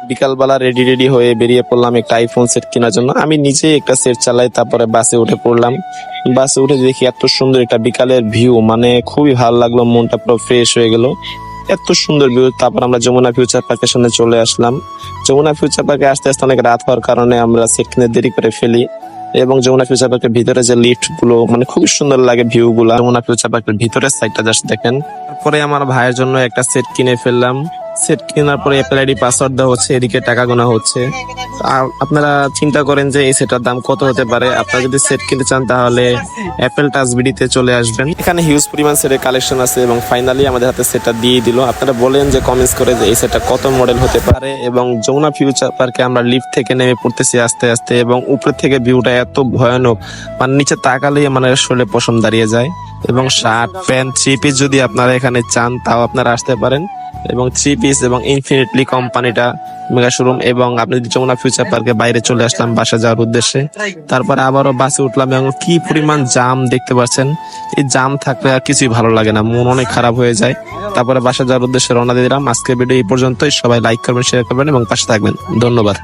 বিকালবেলা রেডি হয়ে বেরিয়ে পড়লাম একটা আইফোন সেট কেনার জন্য। আমি নিজে একটা সেট চালাই, তারপরে বাসে উঠে পড়লাম। বাসে উঠে দেখি এত সুন্দর একটা বিকালের ভিউ, মানে খুবই ভালো লাগলো, মনটা পুরো ফ্রেশ হয়ে গেল, এত সুন্দর ভিউ। তারপর আমরা যমুনা ফিউচার পার্কের সামনে চলে আসলাম। যমুনা ফিউচার পার্কে আসতে আসতে অনেক রাত হওয়ার কারণে আমরা সেট কিনে দেরি করে ফেলি। এবং যমুনা ফিউচার পার্কের ভিতরে যে লিফট গুলো, মানে খুবই সুন্দর লাগে ভিউ গুলা। যমুনা ফিউচার পার্কের ভিতরের সাইডটা জাস্ট দেখেন। তারপরে আমার ভাইয়ের জন্য একটা সেট কিনে ফেললাম। সেট কেনার পরে অ্যাপেল আইডি পাসওয়ার্ড দেওয়া হচ্ছে, এদিকে টাকা গোনা হচ্ছে। আর আপনারা চিন্তা করেন যে এই সেটার দাম কত হতে পারে। আপনারা যদি সেট কিনতে চান তাহলে অ্যাপেল টাচ বিডিতে চলে আসবেন। এখানে হিউজ পরিমাণ সেটের কালেকশন আছে এবং ফাইনালি আমাদের হাতে সেটটা দিয়ে দিল। আপনারা বলেন যে কমেন্টস করে যে এই সেটটা কত মডেল হতে পারে। এবং যমুনা ফিউচার পার্কে আমরা লিফট থেকে নেমে পড়তেছি আস্তে আস্তে, এবং উপর থেকে ভিউটা এত ভয়ানক, মানে নিচে তাকালেই মানে শরীরে পশম দাঁড়িয়ে যায়। এবং শার্ট প্যান্ট থ্রি পিস যদি আপনারা এখানে চান তাও আপনারা আসতে পারেন। এবং থ্রি পিস এবং ইনফিনিটলি কোম্পানিটা মেগা শোরুম। এবং আপনি যমুনা ফিউচার পার্কে বাইরে চলে আসলাম বাসা যাওয়ার উদ্দেশ্যে। তারপরে আবারও বাসে উঠলাম এবং কি পরিমাণ জাম দেখতে পাচ্ছেন। এই জাম থাকলে আর কিছুই ভালো লাগে না, মন অনেক খারাপ হয়ে যায়। তারপরে বাসা যাওয়ার উদ্দেশ্যে রওনা দিয়ে দিলাম। আজকের ভিডিও এই পর্যন্তই। সবাই লাইক করবেন, শেয়ার করবেন এবং পাশে থাকবেন। ধন্যবাদ।